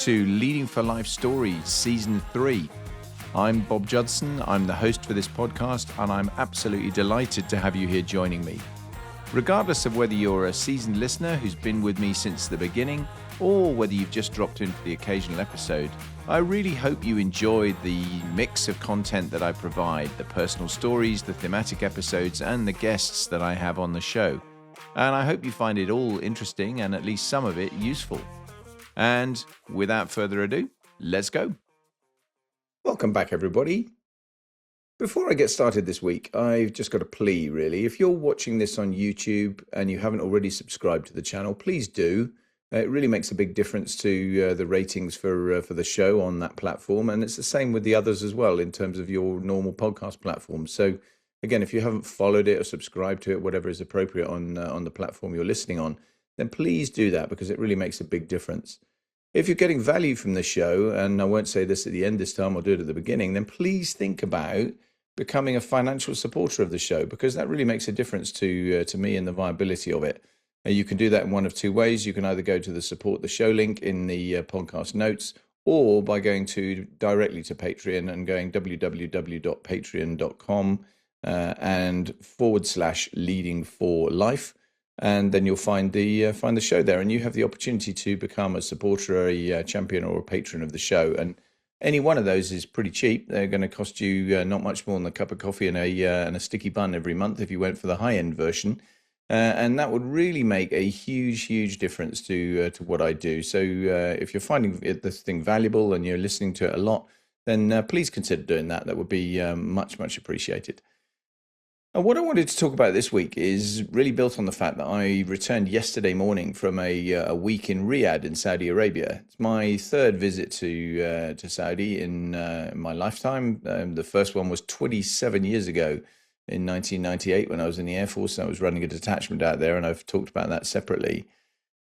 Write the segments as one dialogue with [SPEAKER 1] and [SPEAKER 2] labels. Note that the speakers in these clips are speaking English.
[SPEAKER 1] to Leading for Life Stories Season 3. I'm Bob Judson, I'm the host for this podcast, and I'm absolutely delighted to have you here joining me. Regardless of whether you're a seasoned listener who's been with me since the beginning, or whether you've just dropped in for the occasional episode, I really hope you enjoyed the mix of content that I provide, the personal stories, the thematic episodes, and the guests that I have on the show. And I hope you find it all interesting and at least some of it useful. And without further ado, let's go. Welcome back, everybody. Before I get started this week, I've just got a plea, really. If you're watching this on YouTube and you haven't already subscribed to the channel, please do. It really makes a big difference to the ratings for the show on that platform. And it's the same with the others as well in terms of your normal podcast platforms. So again, if you haven't followed it or subscribed to it, whatever is appropriate on the platform you're listening on, then please do that because it really makes a big difference. If you're getting value from the show, and I won't say this at the end this time, I'll do it at the beginning, then please think about becoming a financial supporter of the show because that really makes a difference to me and the viability of it. You can do that in one of two ways. You can either go to the support the show link in the podcast notes or by going directly to Patreon and going www.patreon.com and /leading for life. And then you'll find the show there, and you have the opportunity to become a supporter, a champion, or a patron of the show. And any one of those is pretty cheap. They're going to cost you not much more than a cup of coffee and a sticky bun every month if you went for the high-end version. And that would really make a huge difference to what I do. So if you're finding this thing valuable and you're listening to it a lot, then please consider doing that. That would be much appreciated. And what I wanted to talk about this week is really built on the fact that I returned yesterday morning from a week in Riyadh in Saudi Arabia. It's my third visit to Saudi in my lifetime. The first one was 27 years ago in 1998 when I was in the Air Force. I was running a detachment out there, and I've talked about that separately.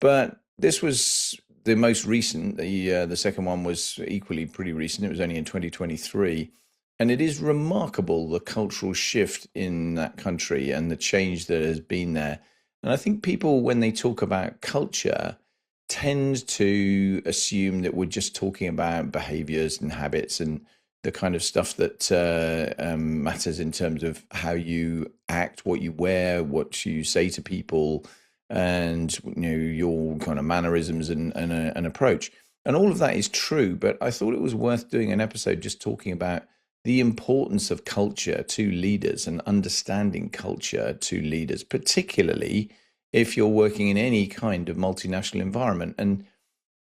[SPEAKER 1] But this was the most recent. The second one was equally pretty recent. It was only in 2023. And it is remarkable, the cultural shift in that country and the change that has been there. And I think people, when they talk about culture, tend to assume that we're just talking about behaviors and habits and the kind of stuff that matters in terms of how you act, what you wear, what you say to people, and your kind of mannerisms and approach. And all of that is true, but I thought it was worth doing an episode just talking about the importance of culture to leaders and understanding culture to leaders, particularly if you're working in any kind of multinational environment. And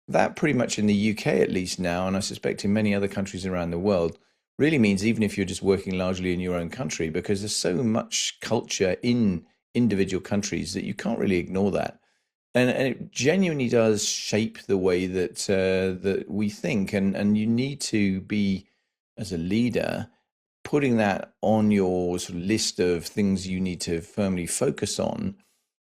[SPEAKER 1] that pretty much in the UK at least now, and I suspect in many other countries around the world, really means even if you're just working largely in your own country, because there's so much culture in individual countries that you can't really ignore that. And it genuinely does shape the way that we think. And you need to be, as a leader, putting that on your sort of list of things you need to firmly focus on,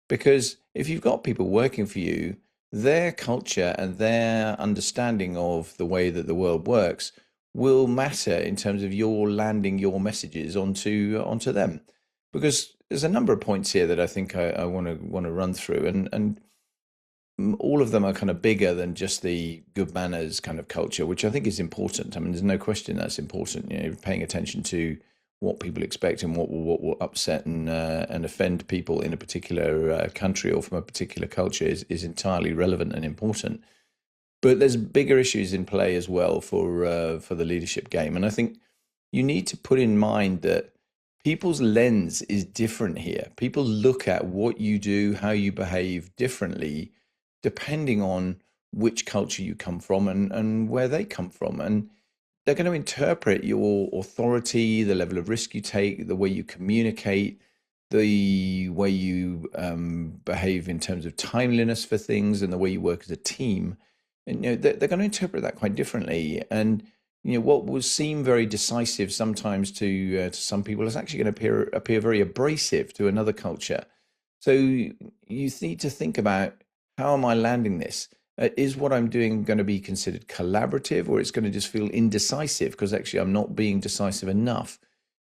[SPEAKER 1] because if you've got people working for you, their culture and their understanding of the way that the world works will matter in terms of your landing your messages onto them. Because there's a number of points here that I think I want to run through, and all of them are kind of bigger than just the good manners kind of culture, which I think is important. I mean, there's no question that's important. Paying attention to what people expect and what will upset and offend people in a particular country or from a particular culture is entirely relevant and important. But there's bigger issues in play as well for the leadership game, and I think you need to put in mind that people's lens is different here. People look at what you do, how you behave differently, depending on which culture you come from and where they come from. And they're going to interpret your authority, the level of risk you take, the way you communicate, the way you behave in terms of timeliness for things, and the way you work as a team. And they're going to interpret that quite differently. And what will seem very decisive sometimes to some people is actually going to appear very abrasive to another culture. So you need to think about, how am I landing this? Is what I'm doing going to be considered collaborative, or it's going to just feel indecisive because actually I'm not being decisive enough?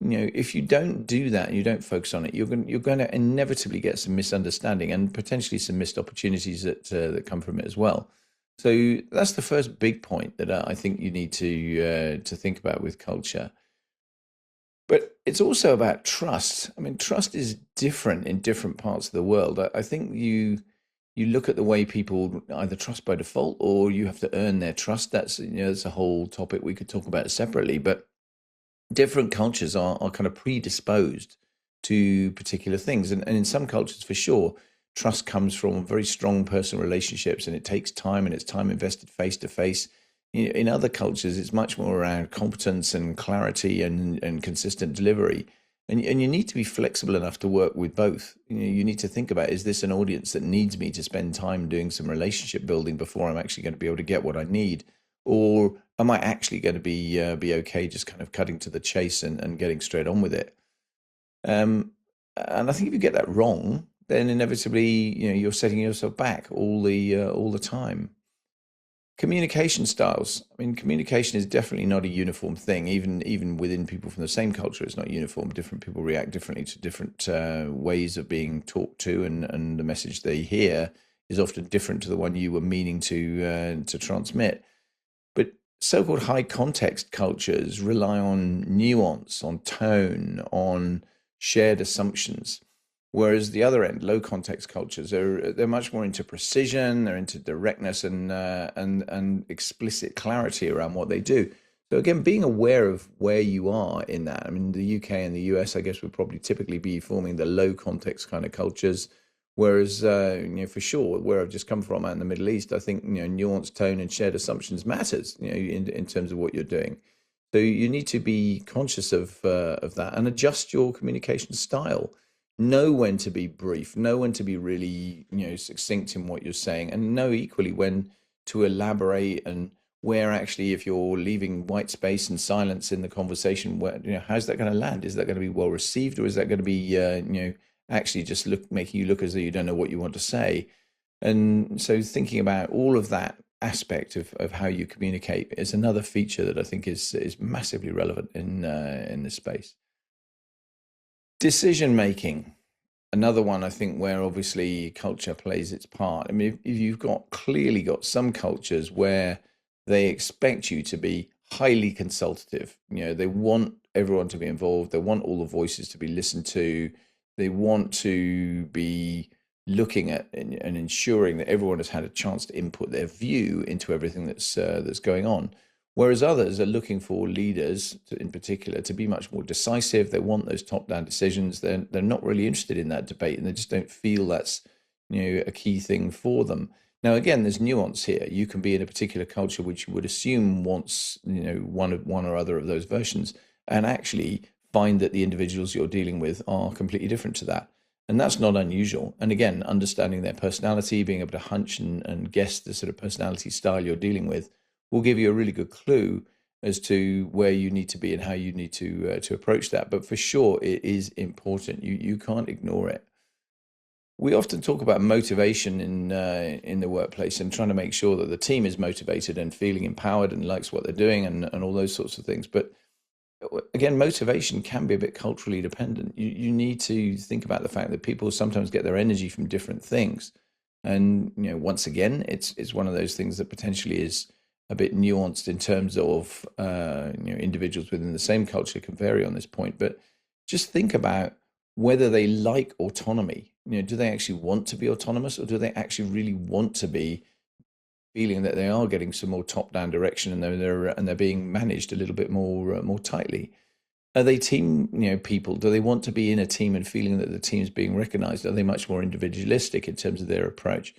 [SPEAKER 1] If you don't do that and you don't focus on it, you're going to inevitably get some misunderstanding and potentially some missed opportunities that come from it as well. So that's the first big point that I think you need to think about with culture. But it's also about trust. I mean, trust is different in different parts of the world. I think you look at the way people either trust by default or you have to earn their trust. That's a whole topic we could talk about separately. But different cultures are kind of predisposed to particular things. And in some cultures, for sure, trust comes from very strong personal relationships and it takes time and it's time invested face to face. In other cultures, it's much more around competence and clarity and consistent delivery. And you need to be flexible enough to work with both. You need to think about, is this an audience that needs me to spend time doing some relationship building before I'm actually going to be able to get what I need? Or am I actually going to be okay just kind of cutting to the chase and getting straight on with it? And I think if you get that wrong, then inevitably, you're setting yourself back all the time. Communication styles. I mean, communication is definitely not a uniform thing. Even within people from the same culture, it's not uniform. Different people react differently to different ways of being talked to, and the message they hear is often different to the one you were meaning to transmit. But so-called high context cultures rely on nuance, on tone, on shared assumptions. Whereas the other end, low context cultures, they're much more into precision, they're into directness and explicit clarity around what they do. So again, being aware of where you are in that. I mean, the UK and the US, I guess, would probably typically be forming the low context kind of cultures. Whereas, for sure, where I've just come from out in the Middle East, I think, nuanced tone and shared assumptions matters, in terms of what you're doing. So you need to be conscious of that and adjust your communication style. Know when to be brief, know when to be really, succinct in what you're saying, and know equally when to elaborate and where actually, if you're leaving white space and silence in the conversation, where, how's that going to land? Is that going to be well received, or is that going to be, actually just making you look as though you don't know what you want to say? And so thinking about all of that aspect of how you communicate is another feature that I think is massively relevant in this space. Decision making, another one I think where obviously culture plays its part. I mean, if you've clearly got some cultures where they expect you to be highly consultative, they want everyone to be involved, they want all the voices to be listened to, they want to be looking at and ensuring that everyone has had a chance to input their view into everything that's going on. Whereas others are looking for leaders, in particular, to be much more decisive. They want those top-down decisions. They're not really interested in that debate, and they just don't feel that's a key thing for them. Now, again, there's nuance here. You can be in a particular culture which you would assume wants one or other of those versions, and actually find that the individuals you're dealing with are completely different to that. And that's not unusual. And again, understanding their personality, being able to hunch and guess the sort of personality style you're dealing with will give you a really good clue as to where you need to be and how you need to approach that. But for sure, it is important. You can't ignore it. We often talk about motivation in the workplace and trying to make sure that the team is motivated and feeling empowered and likes what they're doing and all those sorts of things. But again, motivation can be a bit culturally dependent. You need to think about the fact that people sometimes get their energy from different things. And once again, it's one of those things that potentially is a bit nuanced in terms of individuals within the same culture can vary on this point. But just think about whether they like autonomy. Do they actually want to be autonomous, or do they actually really want to be feeling that they are getting some more top-down direction and they're being managed a little bit more tightly? Are they team people? Do they want to be in a team and feeling that the team's being recognized? Are they much more individualistic in terms of their approach?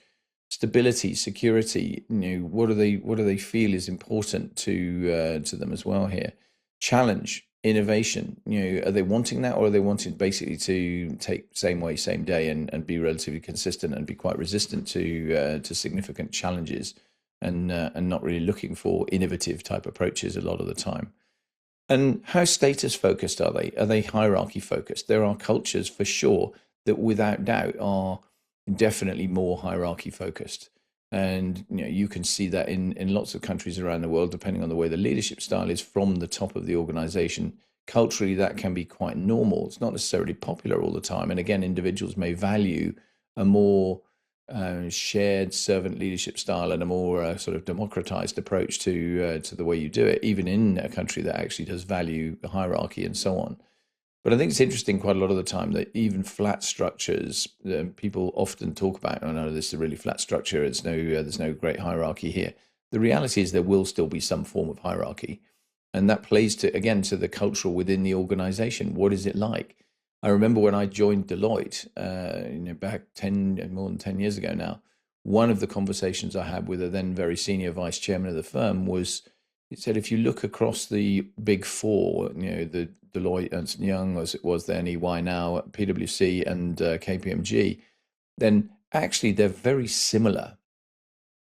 [SPEAKER 1] Stability, security, what do they feel is important to them as well here? Challenge, innovation, are they wanting that, or are they wanting basically to take same way, same day and be relatively consistent and be quite resistant to significant challenges and not really looking for innovative type approaches a lot of the time? And how status focused are they? Are they hierarchy focused? There are cultures for sure that without doubt are definitely more hierarchy focused. And you can see that in lots of countries around the world, depending on the way the leadership style is from the top of the organization. Culturally, that can be quite normal. It's not necessarily popular all the time. And again, individuals may value a more shared servant leadership style and a more sort of democratized approach to the way you do it, even in a country that actually does value hierarchy and so on. But I think it's interesting quite a lot of the time that even flat structures, people often talk about, oh no, this is a really flat structure. It's no, there's no great hierarchy here. The reality is there will still be some form of hierarchy, and that plays to again to the cultural within the organization. What is it like? I remember when I joined Deloitte, back more than 10 years ago now. One of the conversations I had with a then very senior vice chairman of the firm was, he said, if you look across the big four, the Deloitte, Ernst and Young, as it was then, EY now, PwC, and KPMG, then actually they're very similar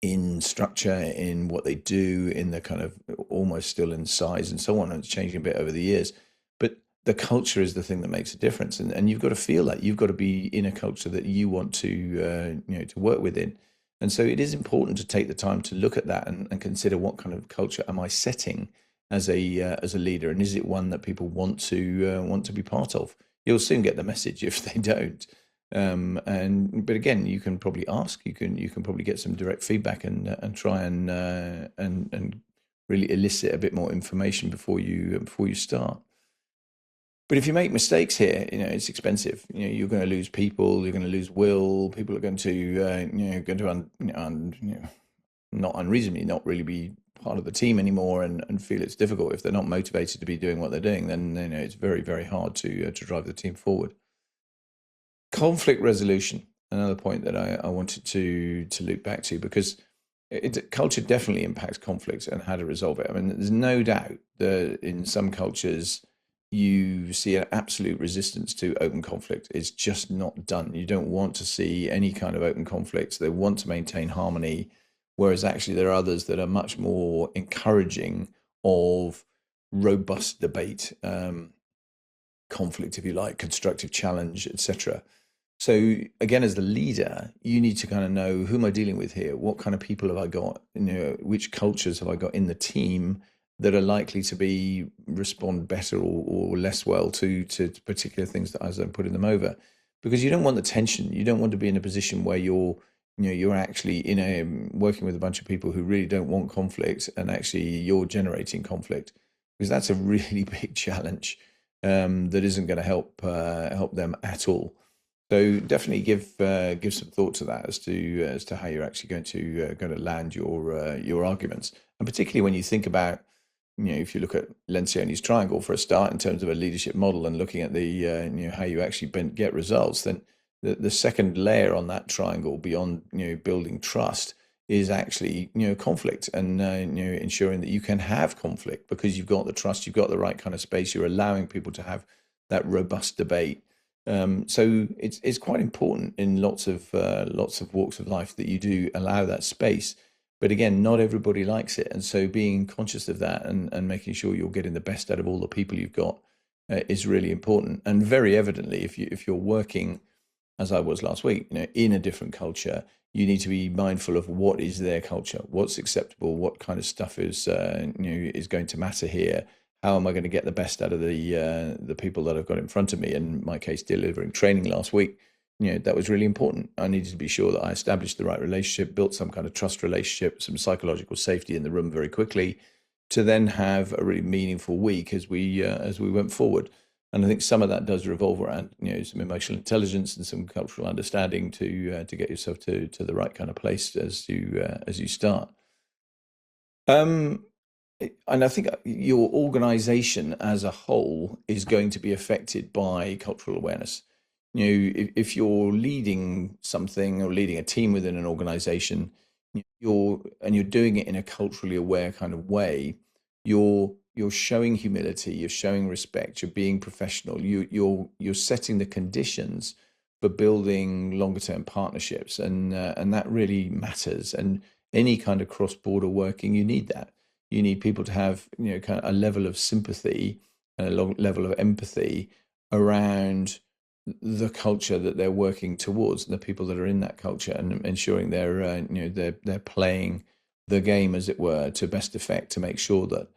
[SPEAKER 1] in structure, in what they do, in the kind of almost still in size and so on. And it's changing a bit over the years. But the culture is the thing that makes a difference. And you've got to feel that. You've got to be in a culture that you want to work within. And so it is important to take the time to look at that and consider what kind of culture am I setting as a leader, and is it one that people want to be part of? You'll soon get the message if they don't. But again, you can probably ask. You can probably get some direct feedback and try and really elicit a bit more information before you start. But if you make mistakes here, it's expensive. You're going to lose people. You're going to lose will. People are going to not unreasonably not really be part of the team anymore and feel it's difficult. If they're not motivated to be doing what they're doing, then it's very, very hard to drive the team forward. Conflict resolution, another point that I wanted to loop back to, because culture definitely impacts conflict and how to resolve it. I mean, there's no doubt that in some cultures you see an absolute resistance to open conflict. It's just not done. You don't want to see any kind of open conflict. They want to maintain harmony, whereas actually there are others that are much more encouraging of robust debate, conflict, if you like, constructive challenge, etc. So again, as the leader, you need to kind of know, who am I dealing with here? What kind of people have I got? Which cultures have I got in the team that are likely to respond better or less well to particular things that as I'm putting them over? Because you don't want the tension. You don't want to be in a position where you're actually working with a bunch of people who really don't want conflict, and actually you're generating conflict, because that's a really big challenge that isn't going to help them at all. So definitely give some thought to that as to how you're actually going to land your arguments, and particularly when you think about, if you look at Lencioni's triangle for a start in terms of a leadership model and looking at the how you actually get results, then the second layer on that triangle beyond building trust is actually conflict, and ensuring that you can have conflict because you've got the trust, you've got the right kind of space, you're allowing people to have that robust debate. So it's quite important in lots of walks of life that you do allow that space. But again, not everybody likes it, and so being conscious of that and making sure you're getting the best out of all the people you've got is really important. And very evidently, if you're working, as I was last week, in a different culture, you need to be mindful of what is their culture, what's acceptable, what kind of stuff is going to matter here. How am I going to get the best out of the people that I've got in front of me? In my case, delivering training last week, that was really important. I needed to be sure that I established the right relationship, built some kind of trust relationship, some psychological safety in the room very quickly, to then have a really meaningful week as we went forward. And I think some of that does revolve around some emotional intelligence and some cultural understanding to get yourself to the right kind of place as you start. And I think your organization as a whole is going to be affected by cultural awareness. If you're leading something or leading a team within an organization, you're doing it in a culturally aware kind of way, you're showing humility, you're showing respect, you're being professional, you're setting the conditions for building longer term partnerships, and that really matters. And any kind of cross border working, you need that. You need people to have kind of a level of sympathy and a level of empathy around the culture that they're working towards, and the people that are in that culture, and ensuring they're playing the game, as it were, to best effect, to make sure that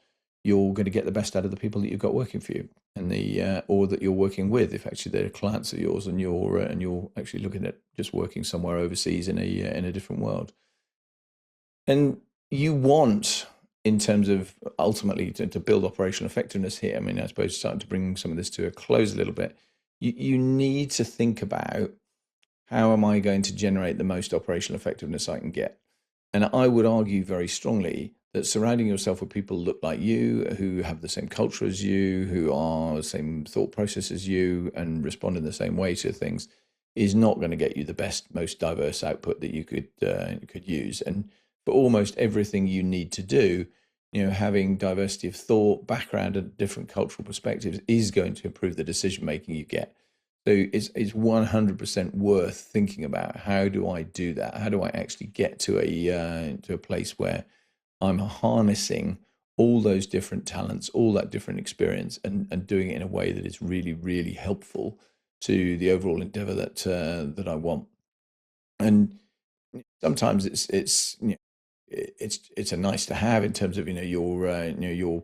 [SPEAKER 1] you're going to get the best out of the people that you've got working for you, and the or that you're working with. If actually they're clients of yours, and you're actually looking at just working somewhere overseas in a different world, and you want, in terms of ultimately to build operational effectiveness here. I mean, I suppose starting to bring some of this to a close a little bit. You need to think about, how am I going to generate the most operational effectiveness I can get? And I would argue very strongly that surrounding yourself with people that look like you, who have the same culture as you, who are the same thought process as you, and respond in the same way to things, is not going to get you the best, most diverse output that you could use. And for almost everything you need to do, having diversity of thought, background, and different cultural perspectives is going to improve the decision making you get. So it's 100% worth thinking about, how do I do that? How do I actually get to a place where I'm harnessing all those different talents, all that different experience, and doing it in a way that is really, really helpful to the overall endeavor that I want. And sometimes it's a nice to have, in terms of you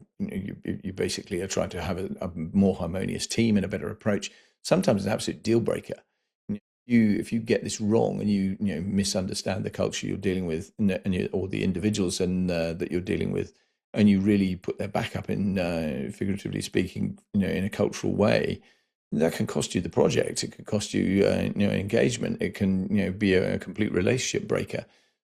[SPEAKER 1] basically are trying to have a more harmonious team and a better approach. Sometimes it's an absolute deal breaker. If you get this wrong, and you misunderstand the culture you're dealing with, or the individuals that you're dealing with, and you really put their back up, in figuratively speaking, in a cultural way, that can cost you the project. It can cost you engagement. It can be a complete relationship breaker.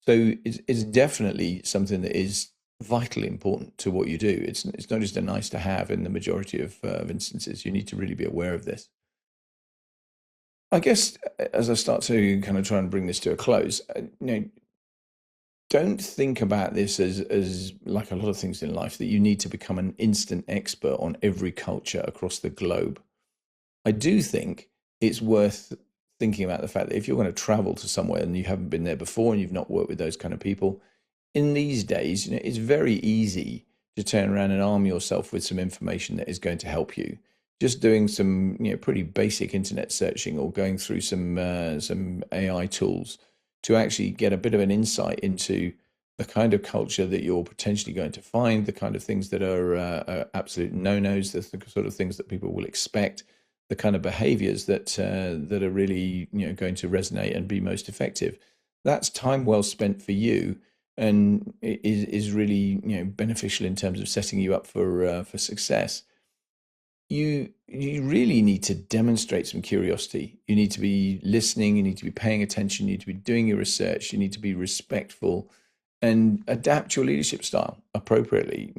[SPEAKER 1] So it's definitely something that is vitally important to what you do. It's not just a nice to have in the majority of instances. You need to really be aware of this. I guess, as I start to kind of try and bring this to a close, don't think about this as like a lot of things in life, that you need to become an instant expert on every culture across the globe. I do think it's worth thinking about the fact that if you're going to travel to somewhere and you haven't been there before, and you've not worked with those kind of people, in these days, it's very easy to turn around and arm yourself with some information that is going to help you. Just doing some, pretty basic internet searching, or going through some AI tools, to actually get a bit of an insight into the kind of culture that you're potentially going to find, the kind of things that are absolute no-nos, the sort of things that people will expect, the kind of behaviors that are really going to resonate and be most effective. That's time well spent for you, and is really beneficial in terms of setting you up for success. You really need to demonstrate some curiosity. You need to be listening. You need to be paying attention. You need to be doing your research. You need to be respectful, and adapt your leadership style appropriately.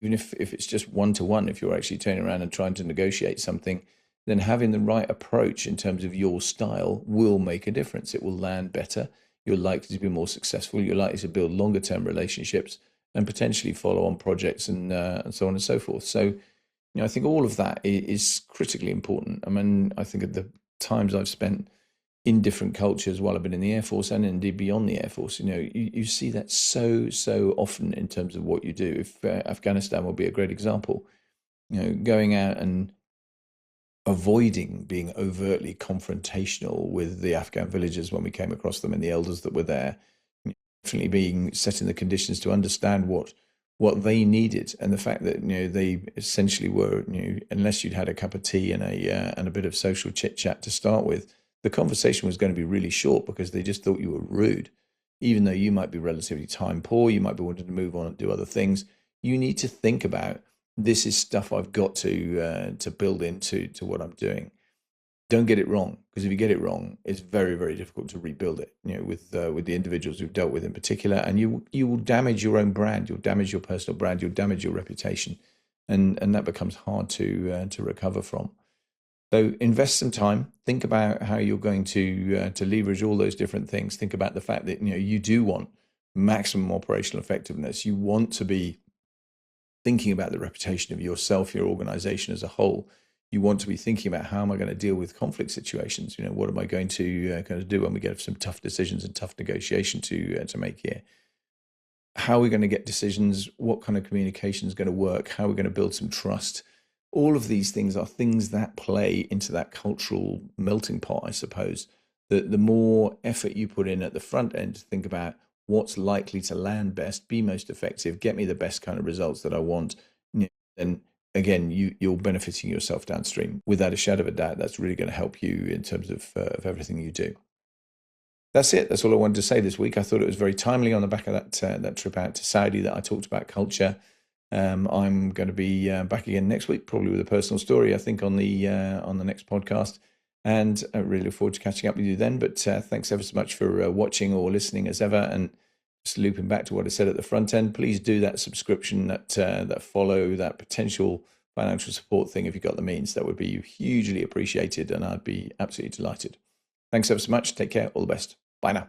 [SPEAKER 1] Even if it's just one to one, if you're actually turning around and trying to negotiate something, then having the right approach in terms of your style will make a difference. It will land better. You're likely to be more successful. You're likely to build longer term relationships, and potentially follow on projects, and so on and so forth. So, I think all of that is critically important. I mean, I think of the times I've spent in different cultures while I've been in the Air Force, and indeed beyond the Air Force, you see that so often in terms of what you do. If Afghanistan will be a great example, going out and avoiding being overtly confrontational with the Afghan villagers when we came across them, and the elders that were there, definitely being set in the conditions to understand what they needed, and the fact that they essentially were, unless you'd had a cup of tea and a bit of social chit chat to start with, the conversation was going to be really short, because they just thought you were rude, even though you might be relatively time poor, you might be wanting to move on and do other things. You need to think about, this is stuff I've got to build into what I'm doing. Don't get it wrong, because if you get it wrong, it's very, very difficult to rebuild it. With the individuals who've dealt with in particular, and you will damage your own brand, you'll damage your personal brand, you'll damage your reputation, and that becomes hard to recover from. So invest some time. Think about how you're going to leverage all those different things. Think about the fact that you do want maximum operational effectiveness. You want to be thinking about the reputation of yourself, your organization as a whole. You want to be thinking about, how am I going to deal with conflict situations? What am I going to do when we get some tough decisions and tough negotiation to make here? How are we going to get decisions? What kind of communication is going to work? How are we going to build some trust? All of these things are things that play into that cultural melting pot, I suppose. The more effort you put in at the front end to think about what's likely to land best, be most effective, get me the best kind of results that I want, then again, you're benefiting yourself downstream. Without a shadow of a doubt, that's really going to help you in terms of everything you do. That's it. That's all I wanted to say this week. I thought it was very timely on the back of that trip out to Saudi that I talked about culture. I'm going to be back again next week, probably with a personal story, I think, on the next podcast. And I really look forward to catching up with you then. But thanks ever so much for watching or listening as ever. And just looping back to what I said at the front end, please do that subscription, that follow, that potential financial support thing if you've got the means. That would be hugely appreciated, and I'd be absolutely delighted. Thanks ever so much. Take care. All the best. Bye now.